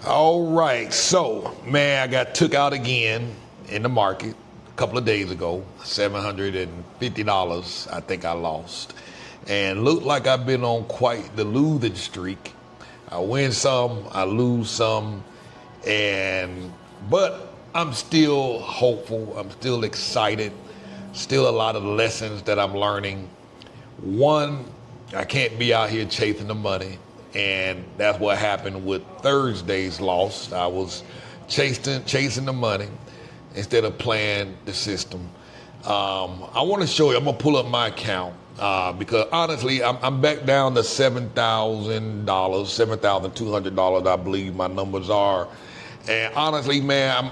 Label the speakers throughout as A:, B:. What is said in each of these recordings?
A: All right, so man, I got took out again in the market a couple of days ago. $750, I think I lost, and looked like I've been on quite the losing streak. I win some, I lose some, and but I'm still hopeful. I'm still excited. Still a lot of lessons that I'm learning. One, I can't be out here chasing the money. And that's what happened with Thursday's loss. I was chasing the money instead of playing the system. I want to show you, I'm going to pull up my account because honestly, I'm back down to $7,000, $7,200, I believe my numbers are. And honestly, man,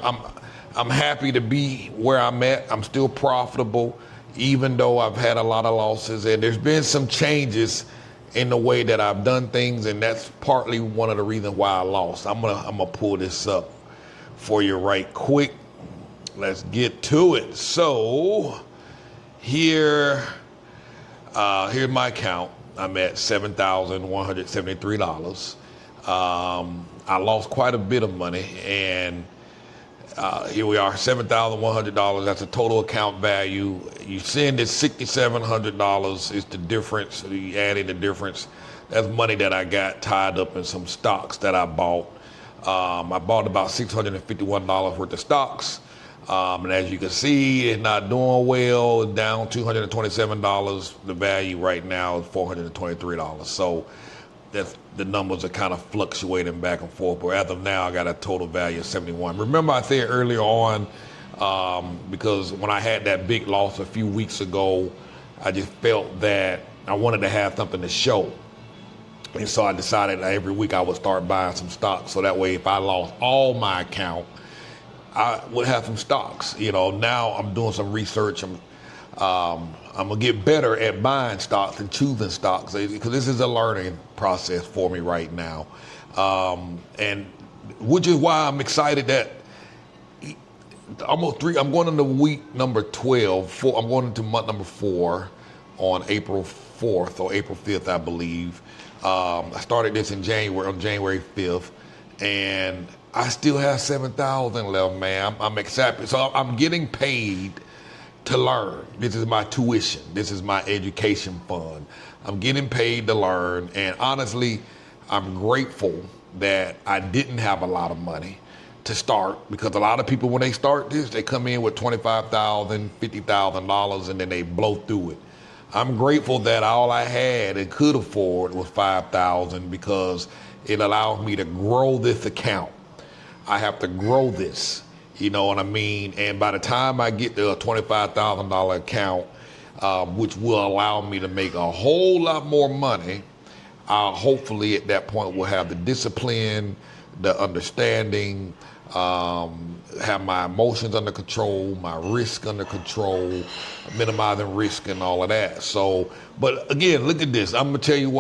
A: I'm happy to be where I'm at. I'm still profitable, even though I've had a lot of losses. And there's been some changes in the way that I've done things, and that's partly one of the reasons why I lost. I'm gonna pull this up for you right quick. Let's get to it. So here's my account. I'm at $7,173. I lost quite a bit of money, and here we are, $7,100. That's a total account value. You send it $6,700 is the difference. You add in the difference. That's money that I got tied up in some stocks that I bought. I bought about $651 worth of stocks. And as you can see, it's not doing well. It's down $227. The value right now is $423. So the numbers are kind of fluctuating back and forth, but as of now, I got a total value of 71. Remember, I said earlier on, because when I had that big loss a few weeks ago, I just felt that I wanted to have something to show. And so I decided that every week I would start buying some stocks. So that way, if I lost all my account, I would have some stocks. Now I'm doing some research. I'm gonna get better at buying stocks and choosing stocks because this is a learning process for me right now, and which is why I'm excited that I'm going into week number 12. I'm going into month number 4 on April 4th or April 5th, I believe. I started this on January 5th, and I still have 7,000 left, man. I'm excited. So I'm getting paid to learn. This is my tuition. This is my education fund. I'm getting paid to learn, and honestly, I'm grateful that I didn't have a lot of money to start, because a lot of people, when they start this, they come in with $25,000, $50,000, and then they blow through it. I'm grateful that all I had and could afford was $5,000 because it allows me to grow this account. I have to grow this. You know what I mean? And by the time I get to a $25,000 account, which will allow me to make a whole lot more money, hopefully at that point we'll have the discipline, the understanding, have my emotions under control, my risk under control, minimizing risk and all of that. So, but again, look at this. I'm gonna tell you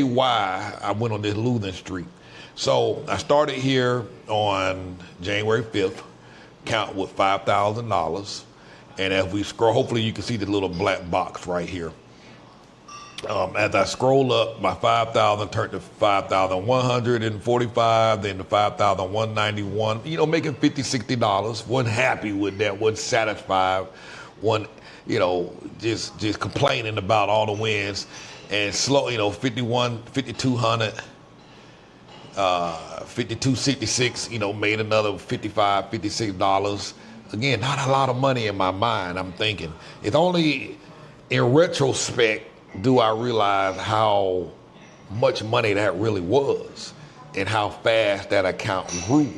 A: why I went on this losing streak. So I started here on January 5th. Count with $5,000, and as we scroll, hopefully you can see the little black box right here. As I scroll up, my 5,000 turned to 5,145, then to 5,191. Making $50, $60. Wasn't happy with that. Wasn't satisfied. Just complaining about all the wins, and slow. 51, 5,200. 52.66, made another $55, $56. Again, not a lot of money in my mind. I'm thinking it's only in retrospect do I realize how much money that really was and how fast that account grew.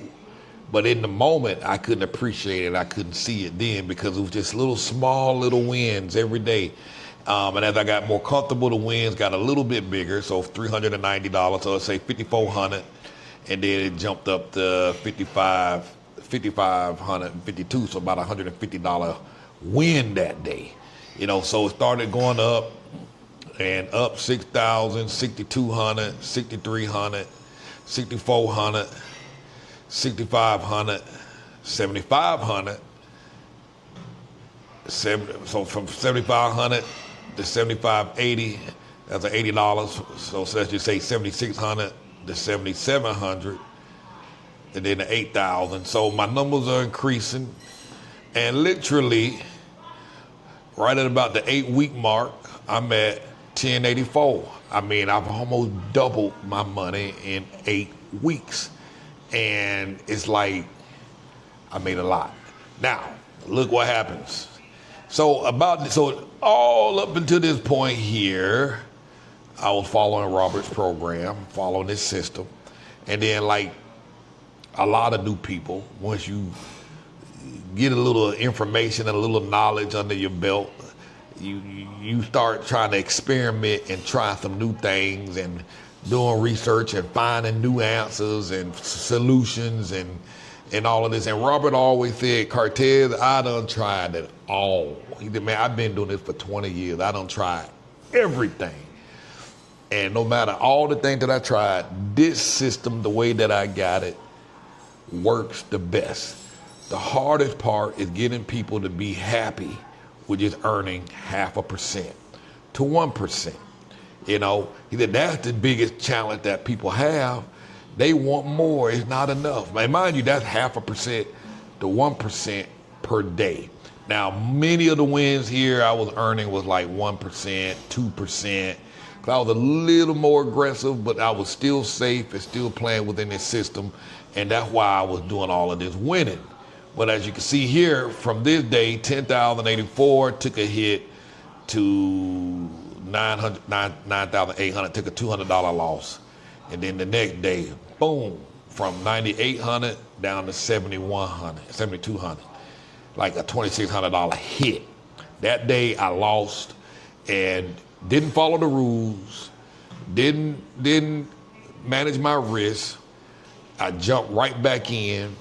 A: But in the moment, I couldn't appreciate it. I couldn't see it then because it was just small little wins every day. And as I got more comfortable, the wins got a little bit bigger, so $390. So let's say $5,400, and then it jumped up to $5,552, so about $150 win that day. So it started going up and up. 6,000, 6,200, 6,300, 6,400, 6,500, 7,500. So from 7,500 to 7,580, that's an $80. So let's just say 7,600 to 7,700, and then the 8,000. So my numbers are increasing, and literally, right at about the 8-week mark, I'm at 1084. I mean, I've almost doubled my money in 8 weeks, and it's like I made a lot. Now, look what happens. So all up until this point here, I was following Robert's program, following this system, and then like a lot of new people, once you get a little information and a little knowledge under your belt, you start trying to experiment and try some new things and doing research and finding new answers and solutions and all of this. And Robert always said, Cortez, I done tried it all. He said, man, I've been doing this for 20 years. I done tried everything. And no matter all the things that I tried, this system, the way that I got it, works the best. The hardest part is getting people to be happy with just earning 0.5% to 1%. You know, he said that's the biggest challenge that people have. They want more. It's not enough. And mind you, that's 0.5% to 1% per day. Now, many of the wins here I was earning was like 1%, 2%. I was a little more aggressive, but I was still safe and still playing within this system. And that's why I was doing all of this winning. But as you can see here, from this day, 10,084 took a hit to 9,800, took a $200 loss. And then the next day, boom, from 9,800 down to 7,200, like a $2,600 hit. That day I lost and didn't follow the rules, didn't manage my risk. I jumped right back in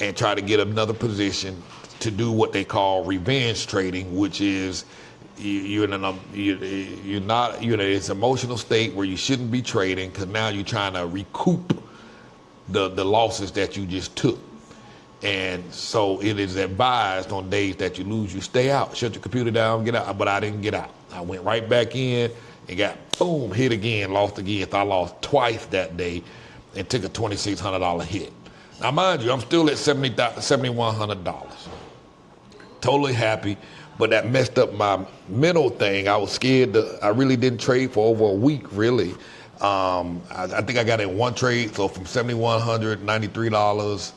A: and tried to get another position to do what they call revenge trading, which is you're in this emotional state where you shouldn't be trading because now you're trying to recoup the losses that you just took. And so it is advised on days that you lose, you stay out, shut your computer down, get out. But I didn't get out. I went right back in and got, boom, hit again, lost again. So I lost twice that day and took a $2,600 hit. Now, mind you, I'm still at $7,100. Totally happy, but that messed up my mental thing. I was scared. I really didn't trade for over a week, really. I think I got in one trade, so from $7,100, $93,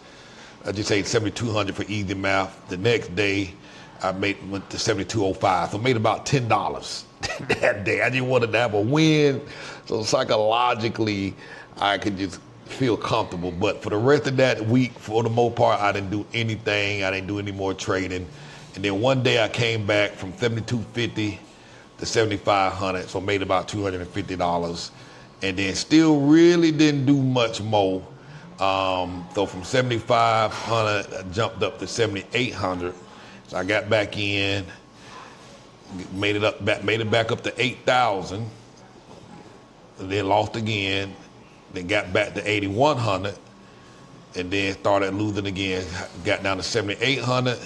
A: I just say $7,200 for easy math. The next day, I went to $7,205, so made about $10 that day. I just wanted to have a win, so psychologically, I could just feel comfortable. But for the rest of that week, for the most part, I didn't do anything. I didn't do any more trading. And then one day I came back from $7,250 to $7,500, so made about $250. And then still really didn't do much more. So from $7,500, I jumped up to $7,800. So I got back in, made it back up to 8,000, then lost again, then got back to 8,100, and then started losing again. Got down to 7,800,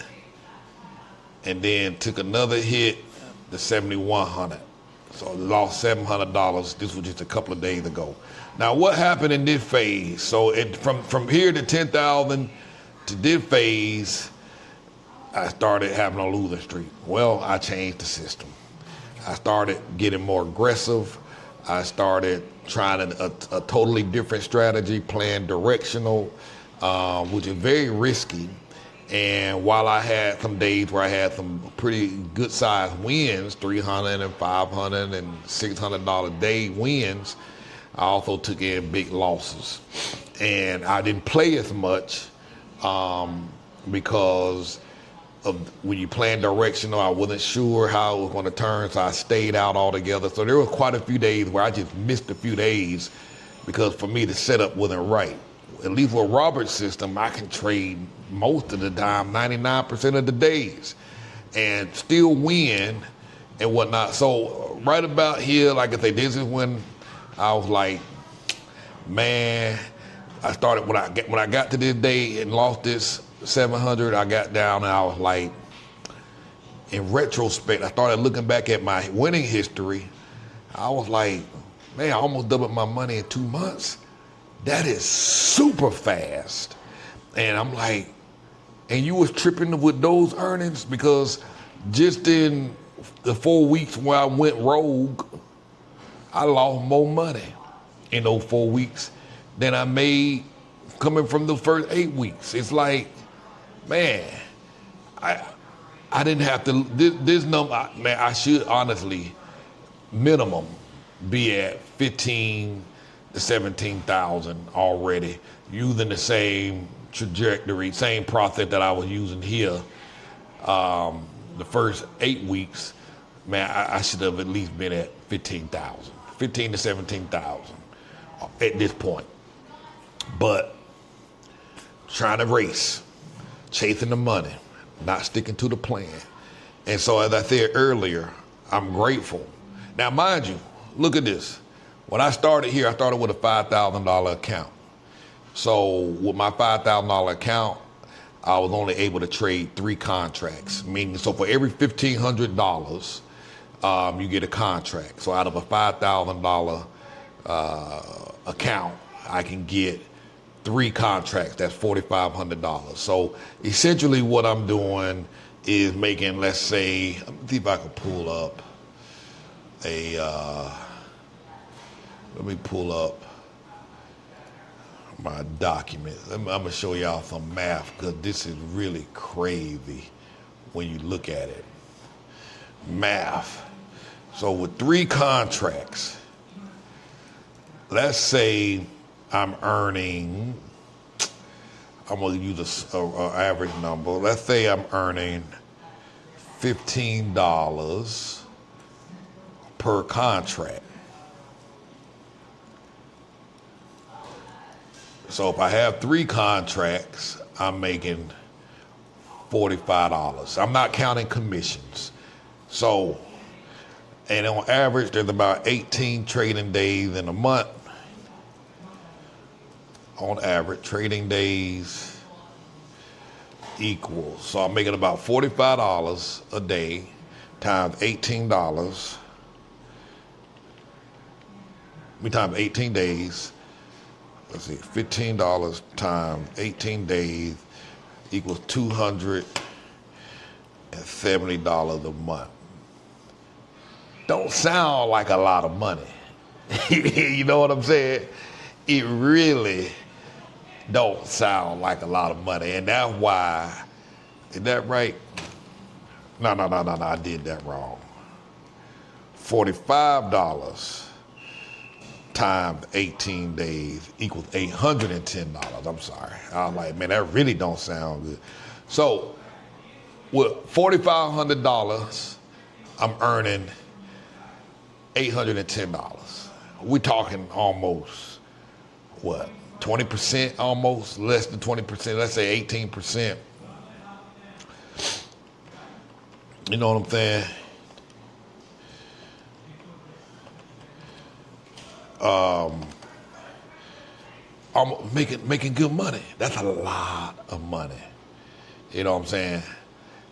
A: and then took another hit to 7,100. So I lost $700. This was just a couple of days ago. Now, what happened in this phase? So from here to 10,000 to this phase, I started having a losing streak. Well, I changed the system. I started getting more aggressive. I started trying a totally different strategy, playing directional, which is very risky. And while I had some days where I had some pretty good sized wins, $300 and $500 and $600 day wins, I also took in big losses. And I didn't play as much because of when you plan directional, I wasn't sure how it was going to turn, so I stayed out altogether. So there was quite a few days where I just missed a few days because for me the setup wasn't right. At least with Robert's system, I can trade most of the time, 99% of the days, and still win and whatnot. So right about here, like I say, this is when I was like, man, I started when I got to this day and lost this 700, I got down and I was like, in retrospect, I started looking back at my winning history. I was like, man, I almost doubled my money in 2 months. That is super fast. And I'm like, and you was tripping with those earnings? Because just in the 4 weeks where I went rogue, I lost more money in those 4 weeks than I made coming from the first 8 weeks. It's like, man, I didn't have to, this number, man, I should honestly minimum be at 15 to 17,000 already, using the same trajectory, same process that I was using here. The first 8 weeks, man, I should have at least been at 15,000, 15 to 17,000 at this point. But trying to race, chasing the money, not sticking to the plan. And so, as I said earlier, I'm grateful. Now, mind you, look at this. When I started here, I started with a $5,000 account. So with my $5,000 account, I was only able to trade 3 contracts, meaning so for every $1,500, you get a contract. So out of a $5,000 account, I can get 3 contracts. That's $4,500. So essentially what I'm doing is making, let's say, let me see if I can pull up let me pull up my document. I'm gonna show y'all some math because this is really crazy when you look at it. Math. So with 3 contracts, let's say I'm earning, I'm gonna use a average number. Let's say I'm earning $15 per contract. So if I have 3 contracts, I'm making $45. I'm not counting commissions. So, and on average, there's about 18 trading days in a month. On average, trading days equals, so I'm making about $45 a day times $18. We times 18 days. Let's see, $15 times 18 days equals $270 a month. Don't sound like a lot of money. You know what I'm saying? It really don't sound like a lot of money. And that's why, is that right? No, I did that wrong. $45 times 18 days equals $810. I'm sorry. I was like, man, that really don't sound good. So with $4,500, I'm earning $810. We're talking almost, what, 20%, almost less than 20%, let's say 18%. You know what I'm saying? I'm making good money. That's a lot of money. You know what I'm saying?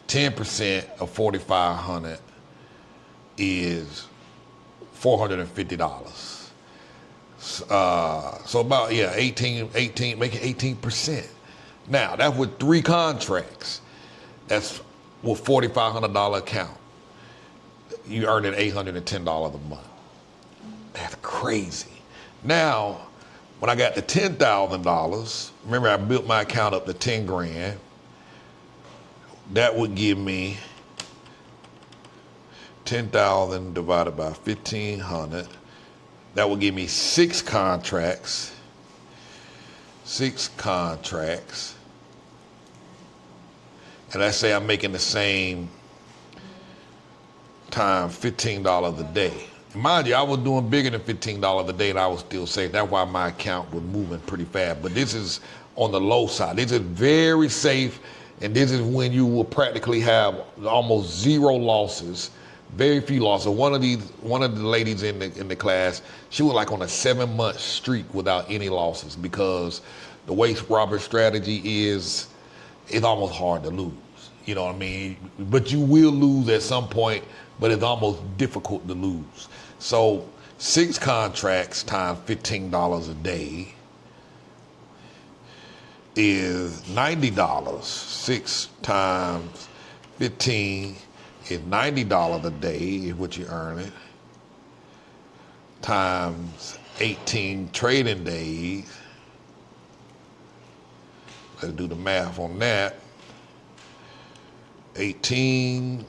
A: 10% of 4,500 is $450. So about 18, making 18%. Now that's with 3 contracts. That's with $4,500 account. You earning $810 a month. That's crazy. Now, when I got to $10,000, remember I built my account up to 10 grand. That would give me 10,000 divided by 1,500. That would give me 6 contracts. 6 contracts. And let's say I'm making the same time $15 a day. Mind you, I was doing bigger than $15 a day and I was still safe. That's why my account was moving pretty fast. But this is on the low side. This is very safe, and this is when you will practically have almost 0 losses, very few losses. One of the ladies in the class, she was like on a 7-month streak without any losses because the way Robert's strategy is, it's almost hard to lose. You know what I mean? But you will lose at some point, but it's almost difficult to lose. So 6 contracts times $15 a day is $90. 6 times 15 is $90 a day is what you earn it. Times 18 trading days. Let's do the math on that. 18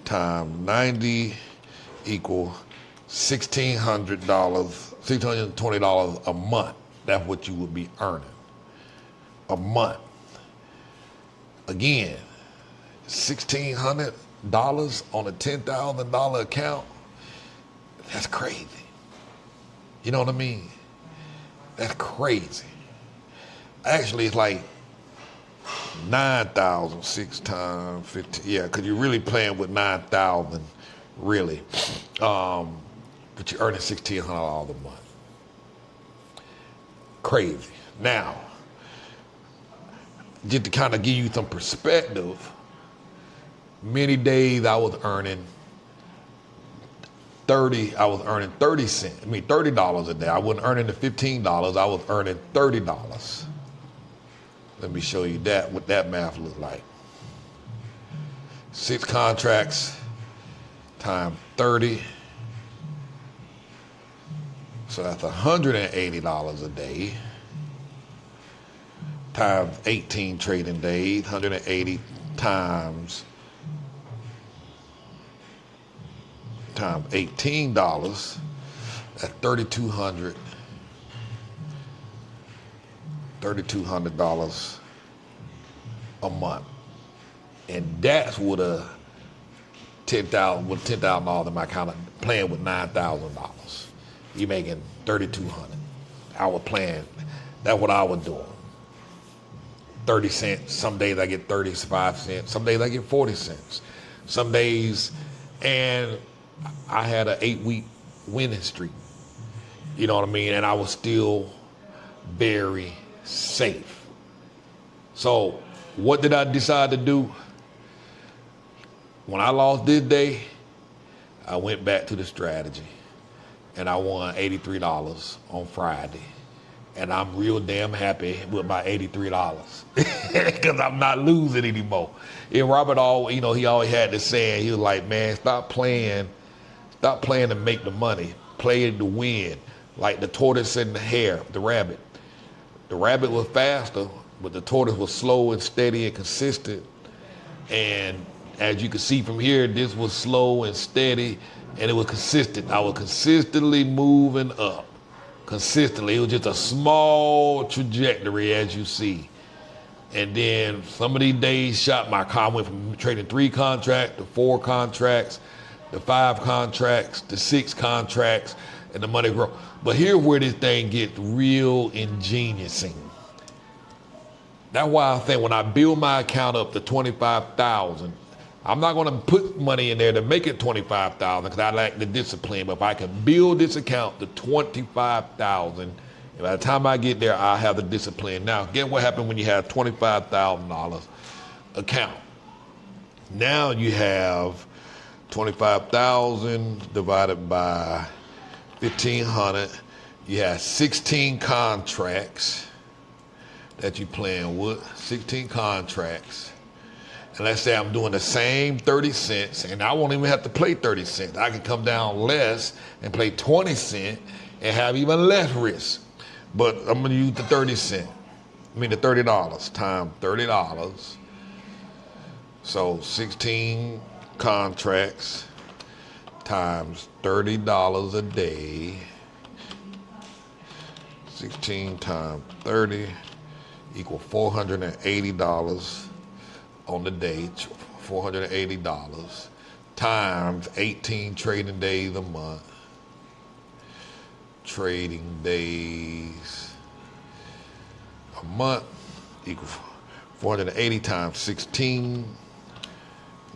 A: times 90 equal $1,600, $620 a month. That's what you would be earning a month. Again, $1,600 on a $10,000 account. That's crazy. You know what I mean? That's crazy. Actually, it's like 9,000, 6 times 15. Yeah, because you're really playing with 9,000, really. But you're earning $1,600 a month. Crazy. Now, just to kind of give you some perspective, many days I was earning $30 a day. I wasn't earning the $15, I was earning $30. Let me show you that, what that math looks like. 6 contracts times 30. So that's $180 a day times 18 trading days. 180 times $18. That's $3,200 a month. And that's with a $10,000 in my account, playing with $9,000. You're making $3,200. I was playing, that's what I was doing. 30 cents, some days I get 35 cents, some days I get 40 cents. Some days, and I had an 8-week winning streak. You know what I mean? And I was still very safe. So what did I decide to do? When I lost this day, I went back to the strategy and I won $83 on Friday. And I'm real damn happy with my $83 because I'm not losing anymore. And Robert he always had this saying, he was like, man, stop playing to make the money, play to win. Like the tortoise and the hare, the rabbit. The rabbit was faster, but the tortoise was slow and steady and consistent. And as you can see from here, this was slow and steady, and it was consistent. I was consistently moving up. Consistently. It was just a small trajectory, as you see. And then some of these days shot my car. I went from trading 3 contracts to 4 contracts, to 5 contracts, to 6 contracts, and the money grow. But here's where this thing gets real ingenious. That's why I think when I build my account up to 25,000, I'm not going to put money in there to make it 25,000 because I lack the discipline. But if I can build this account to 25,000, by the time I get there, I'll have the discipline. Now, get what happened when you have $25,000 account. Now you have 25,000 divided by 1,500. You have 16 contracts that you're playing with, 16 contracts. And let's say I'm doing the same 30 cents, and I won't even have to play 30 cents. I can come down less and play 20 cents and have even less risk. But I'm gonna use the the $30 times $30. So 16 contracts times $30 a day. 16 times 30 equal $480 on the day, $480 times 18 trading days a month. Trading days a month equal 480 times 16.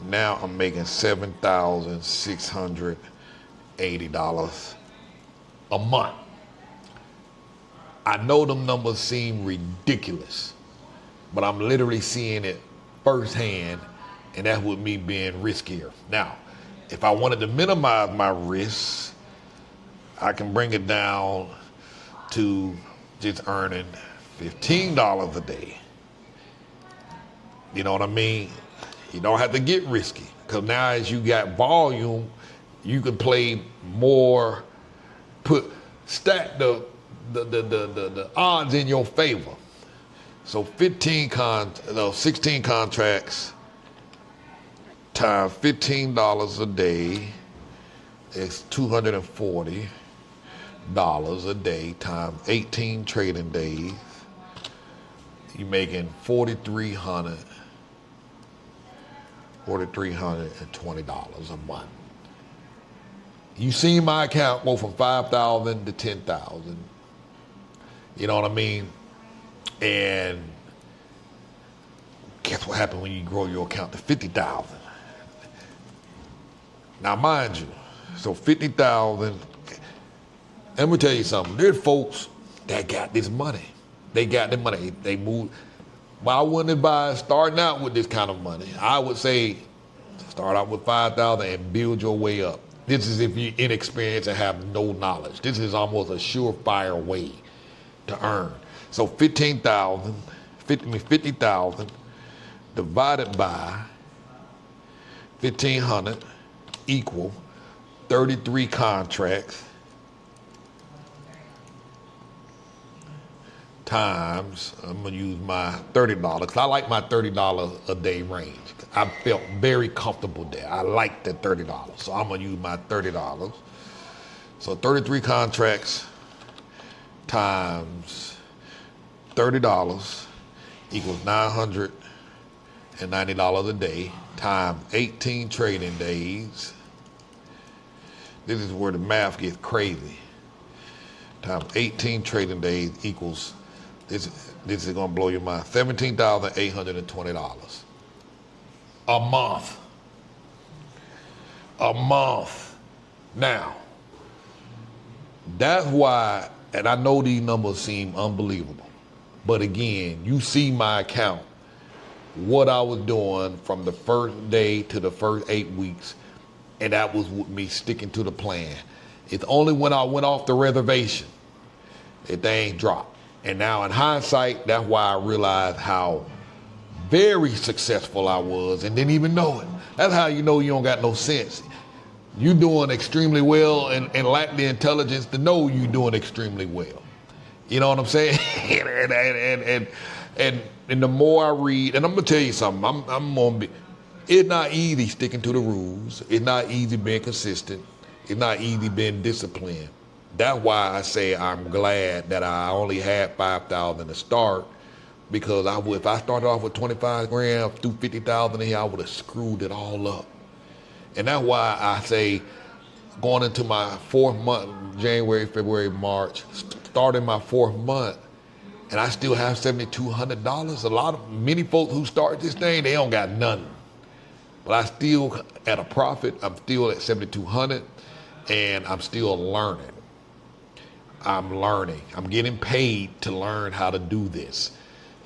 A: Now I'm making $7,680 a month. I know them numbers seem ridiculous, but I'm literally seeing it firsthand, and that's with me being riskier. Now, if I wanted to minimize my risks, I can bring it down to just earning $15 a day. You know what I mean? You don't have to get risky, because now as you got volume, you can play more, stack the odds in your favor. So 16 contracts times $15 a day is $240 a day times 18 trading days. You're making $4,320 a month. You see my account go from 5,000 to 10,000. You know what I mean? And guess what happened when you grow your account to 50,000? Now, mind you, so 50,000. Let me tell you something. There's folks that got this money. They got the money. They moved. Why wouldn't advise starting out with this kind of money? I would say start out with 5,000 and build your way up. This is if you're inexperienced and have no knowledge. This is almost a surefire way to earn. So 50,000 divided by 1,500 equal 33 contracts times, I'm gonna use my $30, because I like my $30 a day range. I felt very comfortable there. I like the $30, so I'm gonna use my $30. So 33 contracts times $30 equals $990 a day times 18 trading days. This is where the math gets crazy. Times 18 trading days equals, this is gonna blow your mind, $17,820 a month. A month. Now, that's why, and I know these numbers seem unbelievable, but again, you see my account, what I was doing from the first day to the first 8 weeks, and that was with me sticking to the plan. It's only when I went off the reservation that things dropped. And now in hindsight, that's why I realized how very successful I was and didn't even know it. That's how you know you don't got no sense. You doing extremely well and lack the intelligence to know you doing extremely well. You know what I'm saying? and the more I read, and I'm gonna tell you something, I'm gonna be, it's not easy sticking to the rules. It's not easy being consistent. It's not easy being disciplined. That's why I say I'm glad that I only had 5,000 to start, because if I started off with 25 grand, through 50,000 here, I would have screwed it all up. And that's why I say going into my 4th month, January, February, March, starting my 4th month, and I still have $7,200. Many folks who start this thing, they don't got nothing. But I still at a profit. I'm still at 7,200, and I'm still learning. I'm learning. I'm getting paid to learn how to do this.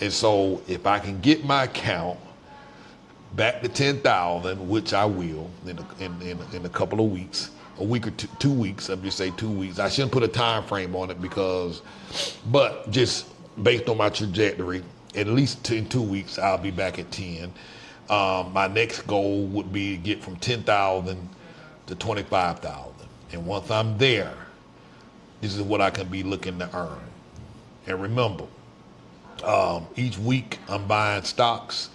A: And so if I can get my account back to 10,000, which I will in a couple of weeks, a week or 2 weeks, let me say 2 weeks. I shouldn't put a time frame on it but just based on my trajectory, at least in 2 weeks, I'll be back at 10. My next goal would be to get from 10,000 to 25,000. And once I'm there, this is what I can be looking to earn. And remember, each week I'm buying stocks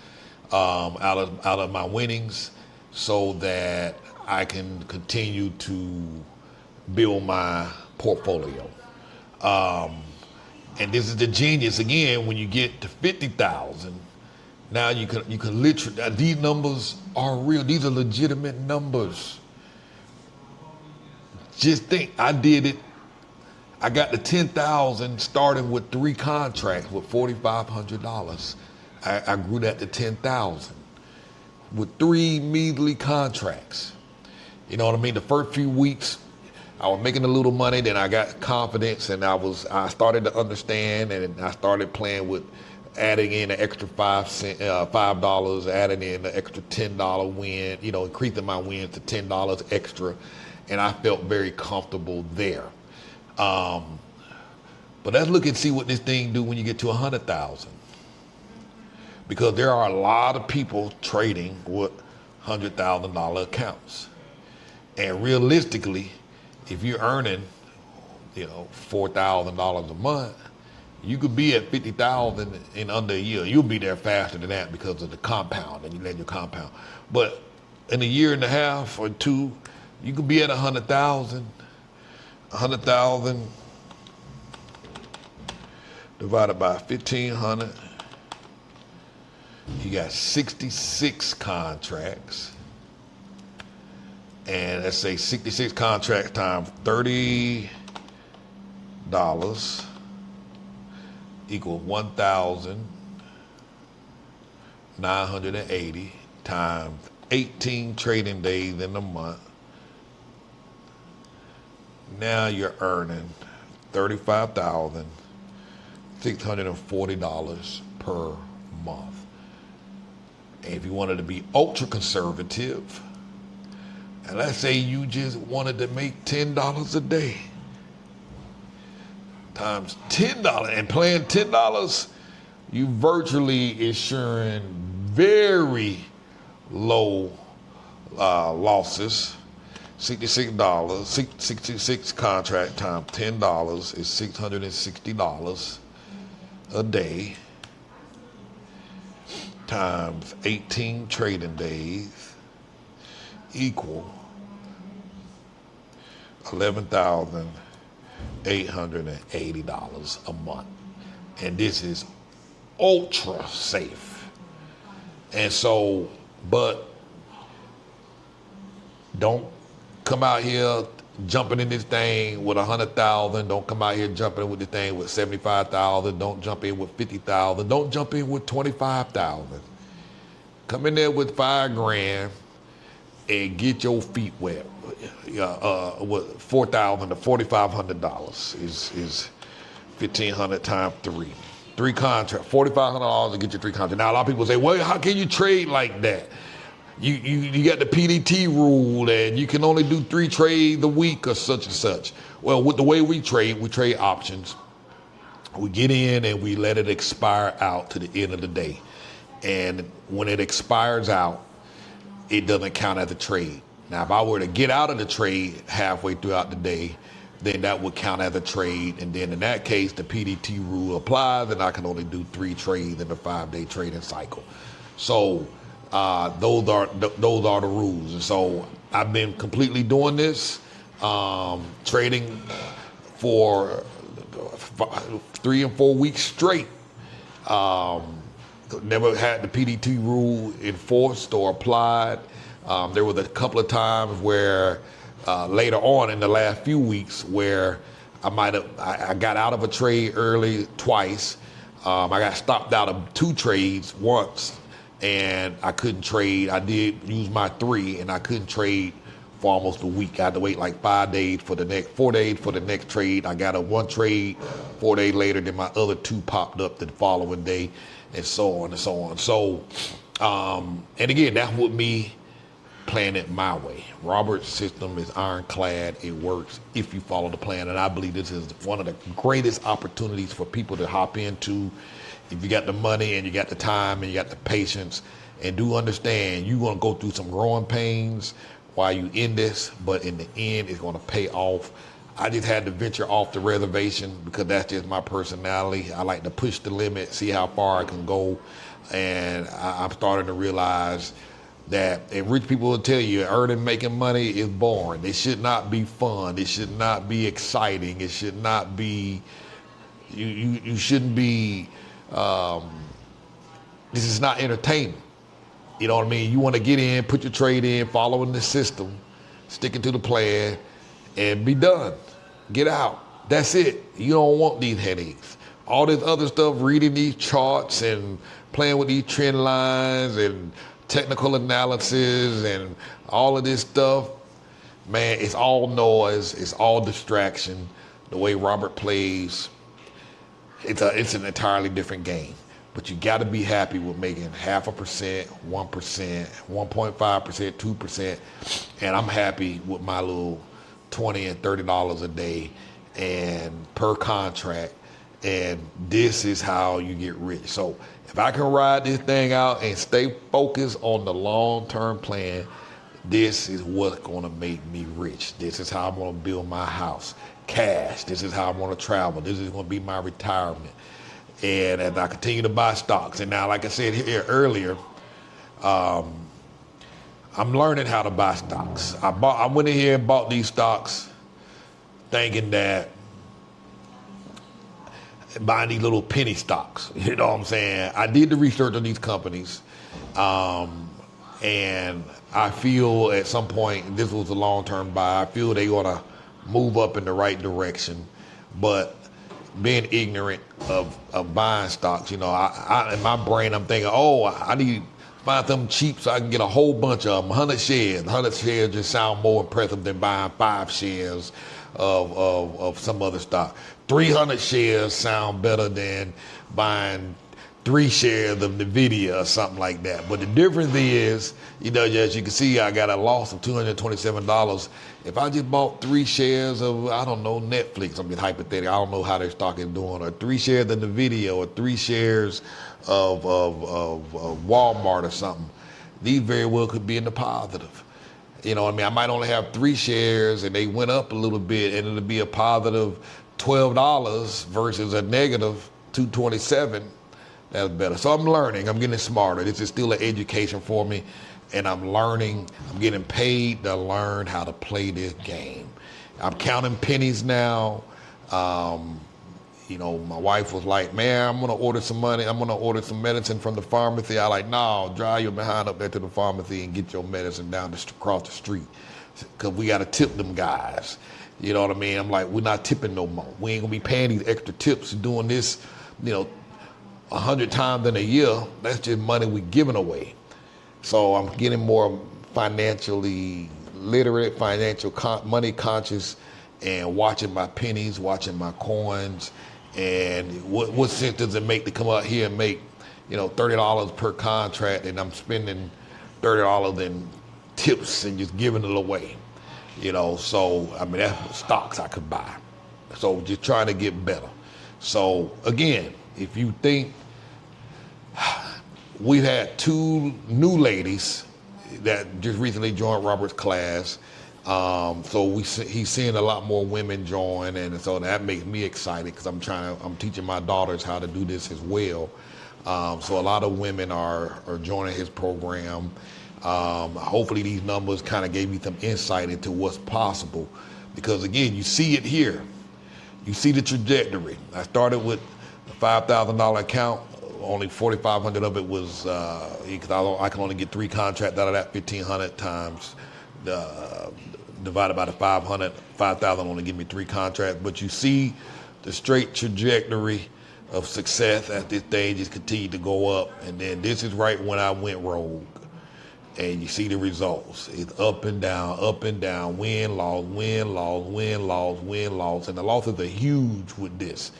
A: out of my winnings, so that I can continue to build my portfolio. And this is the genius again, when you get to 50,000, now you can literally, these numbers are real. These are legitimate numbers. Just think, I did it. I got to 10,000 starting with 3 contracts with $4,500. I grew that to 10,000 with 3 measly contracts. You know what I mean? The first few weeks, I was making a little money. Then I got confidence, and I started to understand, and I started playing with adding in an extra $5, adding in an extra $10 win. Increasing my wins to $10 extra, and I felt very comfortable there. But let's look and see what this thing do when you get to 100,000. Because there are a lot of people trading with $100,000 accounts. And realistically, if you're earning, $4,000 a month, you could be at 50,000 in under a year. You'll be there faster than that because of the compound, and you let your compound. But in a year and a half or two, you could be at 100,000. 100,000 divided by 1,500. You got 66 contracts. And let's say 66 contracts times $30 equal 1,980 times 18 trading days in a month. Now you're earning $35,640 per month. And if you wanted to be ultra conservative, and let's say you just wanted to make $10 a day, times $10, and playing $10, you virtually insuring very low losses. $66, 66 contract times $10 is $660 a day times 18 trading days equal $11,880 a month. And this is ultra safe. And so, but don't come out here jumping in this thing with 100,000. Don't come out here jumping with this thing with 75,000. Don't jump in with 50,000. Don't jump in with 25,000. Come in there with $5,000 and get your feet wet. With $4,000 to $4,500 is 1,500 times three. Three contracts, $4,500 to get your three contracts. Now a lot of people say, well, how can you trade like that? You got the PDT rule and you can only do 3 trades a week or such and such. Well, with the way we trade options. We get in and we let it expire out to the end of the day. And when it expires out, it doesn't count as a trade. Now, if I were to get out of the trade halfway throughout the day, then that would count as a trade. And then in that case, the PDT rule applies and I can only do 3 trades in a 5-day trading cycle. So those are the rules. And so I've been completely doing this, trading for 3 and 4 weeks straight. Never had the PDT rule enforced or applied. There was a couple of times where later on in the last few weeks where I got out of a trade early twice. I got stopped out of 2 trades once and I couldn't trade. I did use my 3 and I couldn't trade for almost a week. I had to wait like 4 days for the next trade. I got a 1 trade 4 days later, then my other 2 popped up the following day, and so on and so on. So, and again, that's with me playing it my way. Robert's system is ironclad. It works if you follow the plan. And I believe this is one of the greatest opportunities for people to hop into. If you got the money and you got the time and you got the patience, and do understand you're going to go through some growing pains while you in this, but in the end, it's going to pay off. I just had to venture off the reservation because that's just my personality. I like to push the limit, see how far I can go. And I'm starting to realize that, and rich people will tell you, making money is boring. It should not be fun. It should not be exciting. It should not be, you shouldn't be, this is not entertainment. You know what I mean? You want to get in, put your trade in, following the system, sticking to the plan, and be done. Get out. That's it. You don't want these headaches. All this other stuff, reading these charts and playing with these trend lines and technical analysis and all of this stuff, man, it's all noise. It's all distraction. The way Robert plays, it's an entirely different game. But you got to be happy with making 0.5%, 1%, 1.5%, 2%. And I'm happy with my little $20 and $30 a day and per contract. And this is how you get rich. So if I can ride this thing out and stay focused on the long-term plan, this is what's going to make me rich. This is how I'm going to build my house. Cash. This is how I'm going to travel. This is going to be my retirement. And as I continue to buy stocks, and now, like I said here earlier, I'm learning how to buy stocks. I went in here and bought these stocks thinking that buying these little penny stocks, you know what I'm saying? I did the research on these companies, and I feel at some point, this was a long-term buy, I feel they're gonna move up in the right direction, but being ignorant of buying stocks, you know, I in my brain, I'm thinking, oh, I need to find them cheap so I can get a whole bunch of them, 100 shares. 100 shares just sound more impressive than buying 5 shares of some other stock. 300 shares sound better than buying 3 shares of Nvidia or something like that. But the difference is, you know, as you can see, I got a loss of $227. If I just bought 3 shares of, I don't know, Netflix, I'm just hypothetical, I don't know how their stock is doing, or 3 shares of Nvidia, or 3 shares of Walmart or something, these very well could be in the positive. You know what I mean? I might only have 3 shares and they went up a little bit and it'll be a positive $12 versus a negative $227. That's better. So I'm learning. I'm getting smarter. This is still an education for me. And I'm learning. I'm getting paid to learn how to play this game. I'm counting pennies now. You know, my wife was like, man, I'm going to order some money. I'm going to order some medicine from the pharmacy. I like, no, drive your behind up there to the pharmacy and get your medicine down across the street. Because we got to tip them guys. You know what I mean? I'm like, we're not tipping no more. We ain't going to be paying these extra tips and doing this, you know, 100 times in a year. That's just money we're giving away. So I'm getting more financially literate, money conscious, and watching my pennies, watching my coins. And what sense does it make to come out here and make, you know, $30 per contract, and I'm spending $30 in tips and just giving it away, you know? So, I mean, that's stocks I could buy. So just trying to get better. So again, if you think, we've had 2 new ladies that just recently joined Robert's class. So he's seeing a lot more women join, and so that makes me excited because I'm teaching my daughters how to do this as well. So a lot of women are joining his program. Hopefully these numbers kind of gave me some insight into what's possible, because again, you see it here. You see the trajectory. I started with a $5,000 account. Only 4,500 of it was because I can only get 3 contracts out of that. 1,500 times divided by the 500, 5,000 only give me 3 contracts. But you see the straight trajectory of success as this thing just continued to go up. And then this is right when I went rogue. And you see the results. It's up and down, win, loss, win, loss, win, loss, win, loss. And the losses are huge with this,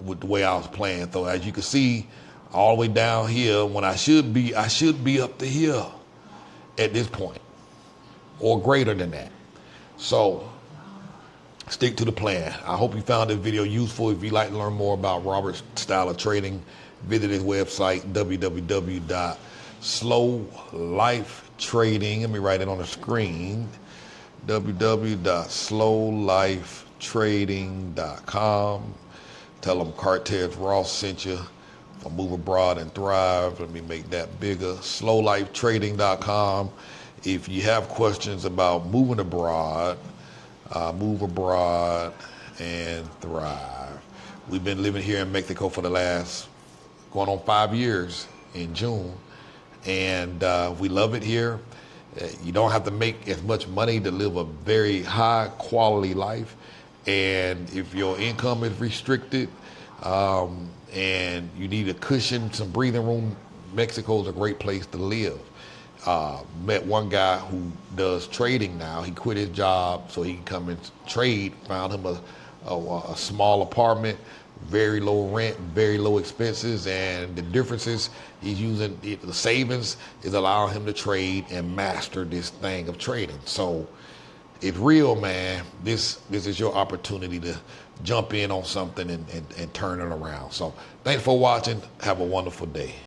A: with the way I was playing. So as you can see, all the way down here, when I should be up to here at this point, or greater than that. So stick to the plan. I hope you found this video useful. If you'd like to learn more about Robert's style of trading, visit his website, www.slowlifetrading. Let me write it on the screen. www.slowlifetrading.com. Tell them Cartez Ross sent you. For Move Abroad and Thrive. Let me make that bigger. Slowlifetrading.com. If you have questions about moving abroad, Move Abroad and Thrive. We've been living here in Mexico for the last going on 5 years in June, and we love it here. You don't have to make as much money to live a very high quality life, and if your income is restricted, and you need a cushion, some breathing room, Mexico is a great place to live. Met one guy who does trading now. He quit his job so he can come and trade. Found him a small apartment, very low rent, very low expenses, and the differences he's using, the savings is allowing him to trade and master this thing of trading. So it's real, man. This is your opportunity to jump in on something and turn it around. So thanks for watching. Have a wonderful day.